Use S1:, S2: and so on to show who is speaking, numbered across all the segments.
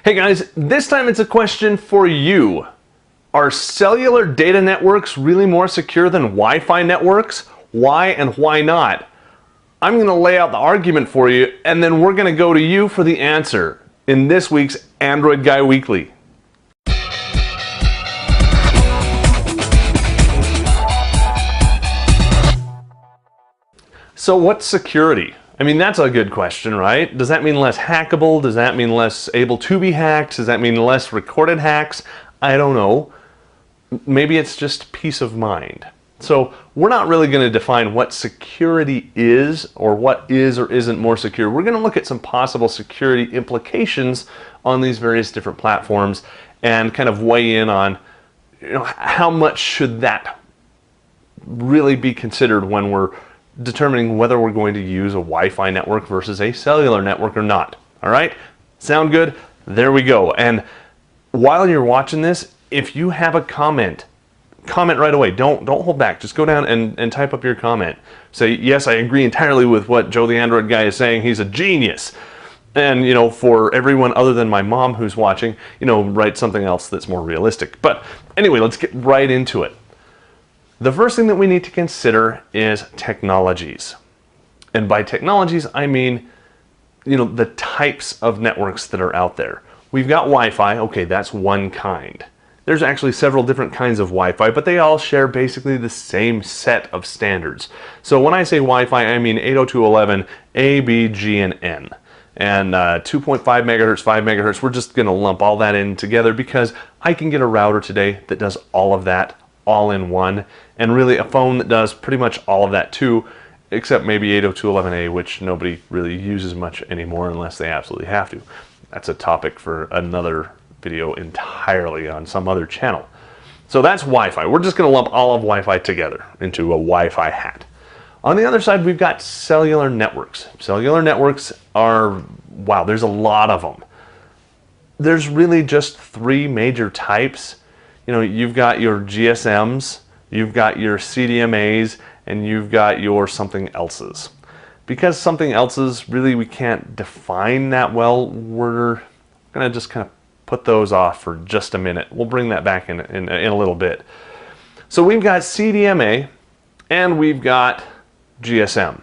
S1: Hey guys, this time it's a question for you. Are cellular data networks really more secure than Wi-Fi networks? Why and why not? I'm going to lay out the argument for you, and then we're going to go to you for the answer in this week's Android Guy Weekly. So what's security? I mean, that's a good question, right? Does that mean less hackable? Does that mean less able to be hacked? Does that mean less recorded hacks? I don't know. Maybe it's just peace of mind. So we're not really going to define what security is or what is or isn't more secure. We're going to look at some possible security implications on these various different platforms and kind of weigh in on, how much should that really be considered when we're determining whether we're going to use a Wi-Fi network versus a cellular network or not. All right? Sound good? There we go. And while you're watching this, if you have a comment right away. Don't hold back. Just go down and type up your comment. Say, yes, I agree entirely with what Joe the Android Guy is saying. He's a genius. And, for everyone other than my mom who's watching, write something else that's more realistic. But anyway, let's get right into it. The first thing that we need to consider is technologies. And by technologies, I mean, the types of networks that are out there. We've got Wi-Fi. Okay, that's one kind. There's actually several different kinds of Wi-Fi, but they all share basically the same set of standards. So when I say Wi-Fi, I mean 802.11, A, B, G, and N. And 2.5 megahertz, 5 megahertz, we're just going to lump all that in together because I can get a router today that does all of that all in one, and really a phone that does pretty much all of that too, except maybe 802.11a, which nobody really uses much anymore unless they absolutely have to. That's a topic for another video entirely on some other channel. So that's Wi-Fi. We're just going to lump all of Wi-Fi together into a Wi-Fi hat. On the other side, we've got cellular networks. Cellular networks are, wow, there's a lot of them. There's really just three major types. You've got your GSMs, you've got your CDMAs, and you've got your something else's. Because something else's, really, we can't define that well, we're going to just kind of put those off for just a minute. We'll bring that back in a little bit. So we've got CDMA and we've got GSM.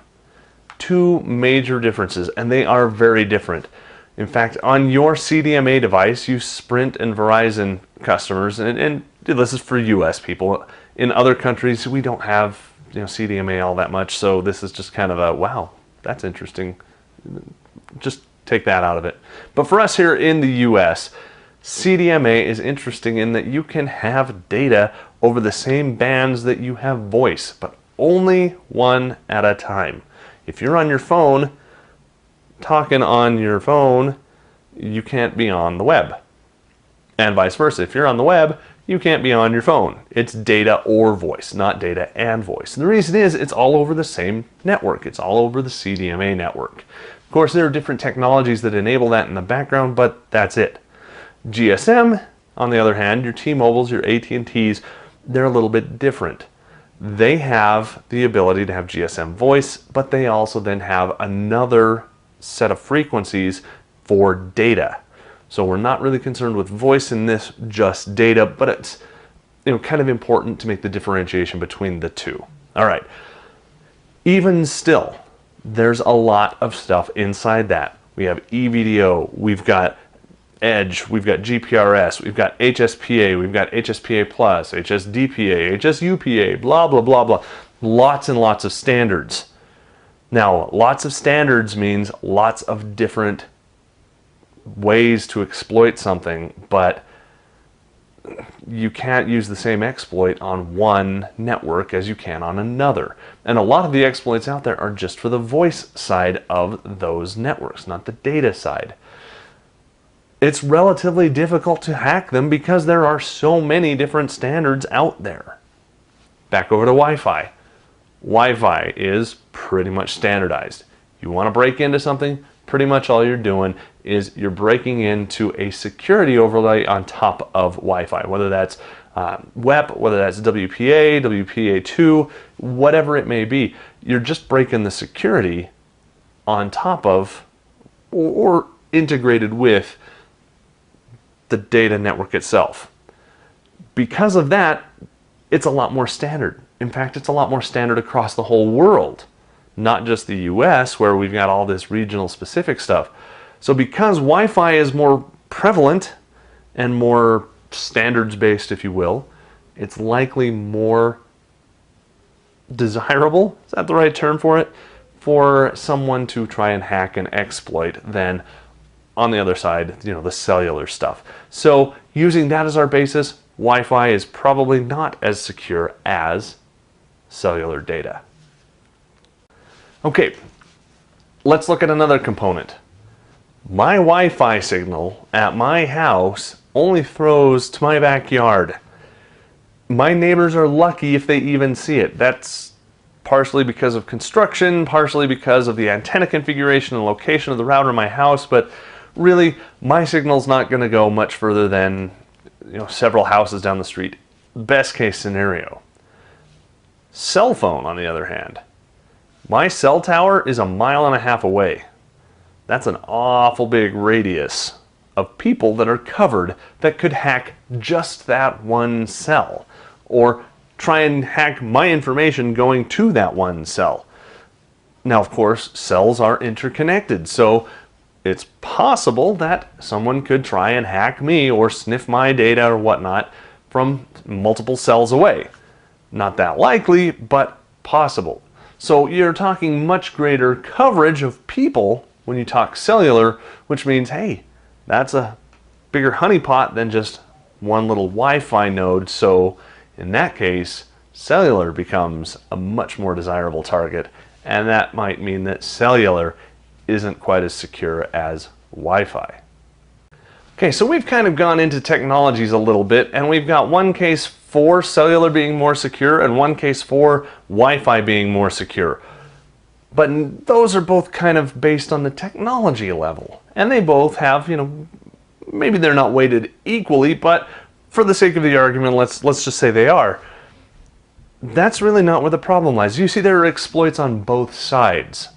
S1: Two major differences, and they are very different. In fact, on your CDMA device, you Sprint and Verizon customers, and this is for US people. In other countries, we don't have CDMA all that much, so this is just kind of a, wow, that's interesting. Just take that out of it. But for us here in the US, CDMA is interesting in that you can have data over the same bands that you have voice, but only one at a time. If you're on your phone, talking on your phone, you can't be on the web. And vice versa. If you're on the web, you can't be on your phone. It's data or voice, not data and voice. And the reason is it's all over the same network. It's all over the CDMA network. Of course, there are different technologies that enable that in the background, but that's it. GSM, on the other hand, your T-Mobiles, your AT&Ts, they're a little bit different. They have the ability to have GSM voice, but they also then have another set of frequencies for data. So we're not really concerned with voice in this, just data, but it's kind of important to make the differentiation between the two. All right. Even still, there's a lot of stuff inside that. We have EVDO, we've got Edge, we've got GPRS, we've got HSPA, we've got HSPA+, HSDPA, HSUPA, blah, blah, blah, blah. Lots and lots of standards. Now, lots of standards means lots of different ways to exploit something, but you can't use the same exploit on one network as you can on another. And a lot of the exploits out there are just for the voice side of those networks, not the data side. It's relatively difficult to hack them because there are so many different standards out there. Back over to Wi-Fi. Wi-Fi is pretty much standardized. You want to break into something, pretty much all you're doing is you're breaking into a security overlay on top of Wi-Fi, whether that's WEP, whether that's WPA, WPA2, whatever it may be. You're just breaking the security on top of or integrated with the data network itself. Because of that, it's a lot more standard. In fact, it's a lot more standard across the whole world, not just the US, where we've got all this regional specific stuff. So because Wi-Fi is more prevalent and more standards-based, if you will, it's likely more desirable, is that the right term for it, for someone to try and hack and exploit than on the other side, the cellular stuff. So using that as our basis, Wi-Fi is probably not as secure as cellular data. Okay, let's look at another component. My Wi-Fi signal at my house only throws to my backyard. My neighbors are lucky if they even see it. That's partially because of construction, partially because of the antenna configuration and location of the router in my house, but really my signal's not going to go much further than several houses down the street. Best case scenario. Cell phone, on the other hand. My cell tower is 1.5 miles away. That's an awful big radius of people that are covered that could hack just that one cell, or try and hack my information going to that one cell. Now, of course, cells are interconnected, so it's possible that someone could try and hack me or sniff my data or whatnot from multiple cells away. Not that likely, but possible. So you're talking much greater coverage of people when you talk cellular, which means, hey, that's a bigger honeypot than just one little Wi-Fi node. So in that case, cellular becomes a much more desirable target, and that might mean that cellular isn't quite as secure as Wi-Fi. Okay, so we've kind of gone into technologies a little bit, and we've got one case for cellular being more secure and one case for Wi-Fi being more secure. But those are both kind of based on the technology level, and they both have, maybe they're not weighted equally, but for the sake of the argument, let's just say they are. That's really not where the problem lies. You see, there are exploits on both sides.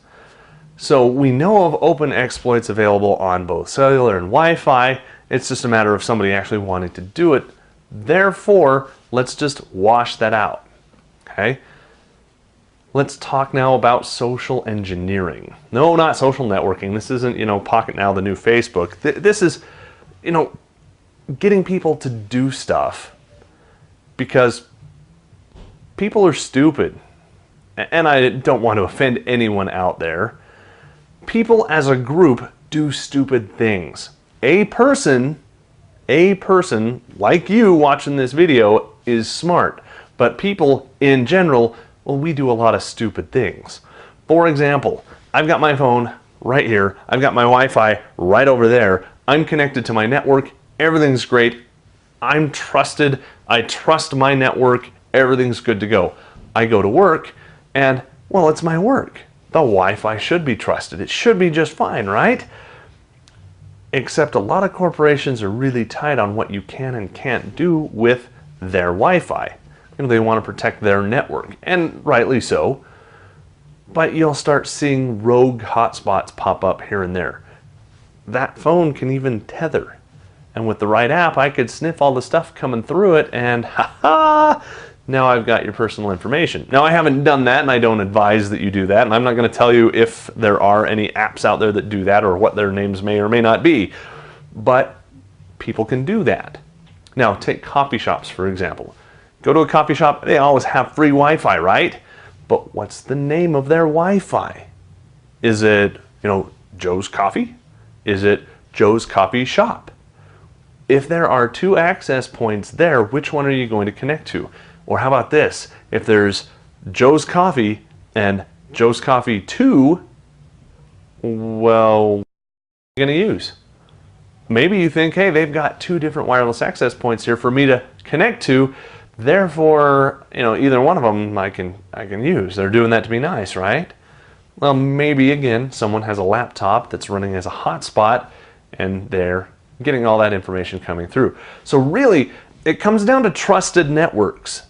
S1: So we know of open exploits available on both cellular and Wi-Fi. It's just a matter of somebody actually wanting to do it. Therefore, let's just wash that out. Okay? Let's talk now about social engineering. No, not social networking. This isn't, Pocketnow, the new Facebook. This is, getting people to do stuff because people are stupid. And I don't want to offend anyone out there. People as a group do stupid things. A person like you watching this video is smart, but people in general, well, we do a lot of stupid things. For example, I've got my phone right here. I've got my Wi-Fi right over there. I'm connected to my network. Everything's great. I'm trusted. I trust my network. Everything's good to go. I go to work and, well, it's my work. The Wi-Fi should be trusted. It should be just fine, right? Except a lot of corporations are really tight on what you can and can't do with their Wi-Fi. They want to protect their network, and rightly so. But you'll start seeing rogue hotspots pop up here and there. That phone can even tether. And with the right app, I could sniff all the stuff coming through it and now I've got your personal information. Now, I haven't done that, and I don't advise that you do that, and I'm not going to tell you if there are any apps out there that do that or what their names may or may not be, but people can do that. Now, take coffee shops, for example. Go to a coffee shop, they always have free Wi-Fi, right? But what's the name of their Wi-Fi? Is it, Joe's Coffee? Is it Joe's Coffee Shop? If there are two access points there, which one are you going to connect to? Or how about this? If there's Joe's Coffee and Joe's Coffee 2, well, what are you going to use? Maybe you think, hey, they've got two different wireless access points here for me to connect to. Therefore, either one of them I can use. They're doing that to be nice, right? Well, maybe again, someone has a laptop that's running as a hotspot and they're getting all that information coming through. So really, it comes down to trusted networks.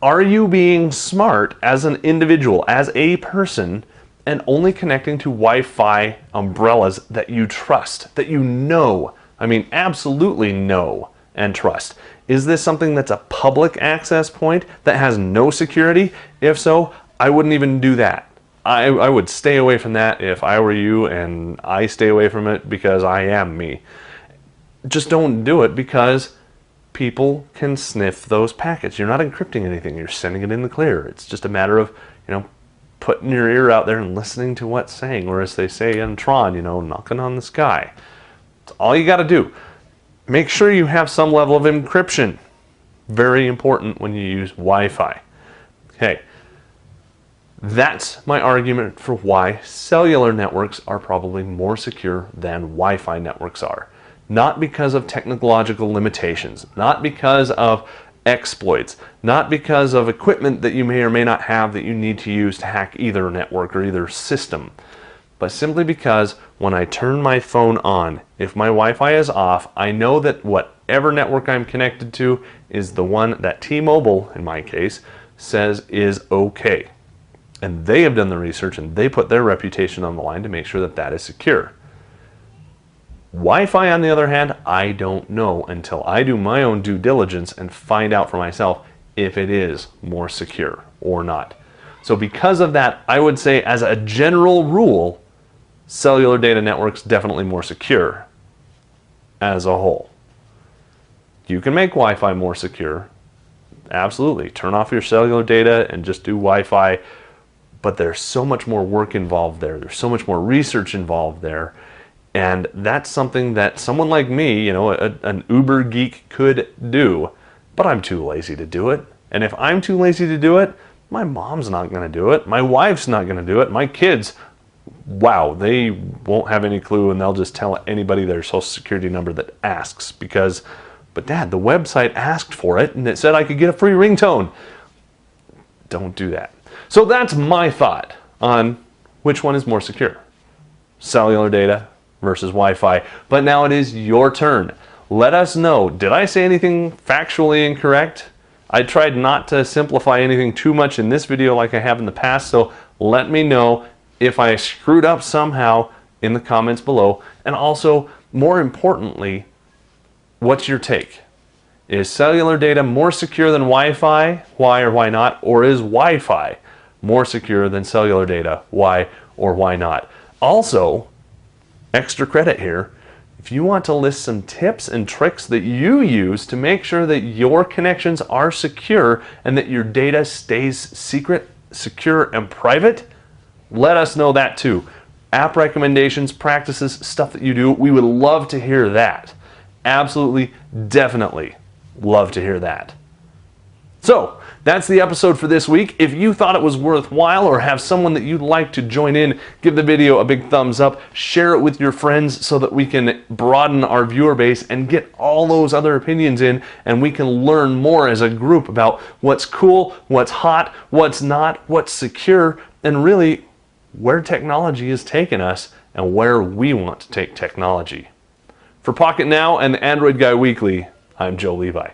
S1: Are you being smart as an individual, as a person, and only connecting to Wi-Fi umbrellas that you trust, that you know I mean, absolutely know and trust. Is this something that's a public access point that has no security? If so, I wouldn't even do that. I would stay away from that if I were you, and I stay away from it because I am me. Just don't do it, because people can sniff those packets. You're not encrypting anything. You're sending it in the clear. It's just a matter of, putting your ear out there and listening to what's saying, or as they say in Tron, knocking on the sky. That's all you got to do. Make sure you have some level of encryption. Very important when you use Wi-Fi. Okay. That's my argument for why cellular networks are probably more secure than Wi-Fi networks are. Not because of technological limitations, not because of exploits, not because of equipment that you may or may not have that you need to use to hack either network or either system, but simply because when I turn my phone on, if my Wi-Fi is off, I know that whatever network I'm connected to is the one that T-Mobile, in my case, says is okay. And they have done the research and they put their reputation on the line to make sure that that is secure. Wi-Fi, on the other hand, I don't know until I do my own due diligence and find out for myself if it is more secure or not. So because of that, I would say as a general rule, cellular data networks definitely more secure as a whole. You can make Wi-Fi more secure. Absolutely. Turn off your cellular data and just do Wi-Fi. But there's so much more work involved there. There's so much more research involved there. And that's something that someone like me, an uber geek could do. But I'm too lazy to do it. And if I'm too lazy to do it, my mom's not going to do it. My wife's not going to do it. My kids, wow, they won't have any clue, and they'll just tell anybody their social security number that asks because, but Dad, the website asked for it and it said I could get a free ringtone. Don't do that. So that's my thought on which one is more secure, cellular data versus Wi-Fi. But now it is your turn. Let us know. Did I say anything factually incorrect? I tried not to simplify anything too much in this video like I have in the past, so let me know if I screwed up somehow in the comments below. And also, more importantly, what's your take? Is cellular data more secure than Wi-Fi? Why or why not? Or is Wi-Fi more secure than cellular data? Why or why not? Also, extra credit here, if you want to list some tips and tricks that you use to make sure that your connections are secure and that your data stays secret, secure, and private, let us know that too. App recommendations, practices, stuff that you do, we would love to hear that. Absolutely, definitely love to hear that. So, that's the episode for this week. If you thought it was worthwhile or have someone that you'd like to join in, give the video a big thumbs up, share it with your friends so that we can broaden our viewer base and get all those other opinions in, and we can learn more as a group about what's cool, what's hot, what's not, what's secure, and really where technology is taking us and where we want to take technology. For Pocket Now and the Android Guy Weekly, I'm Joe Levi.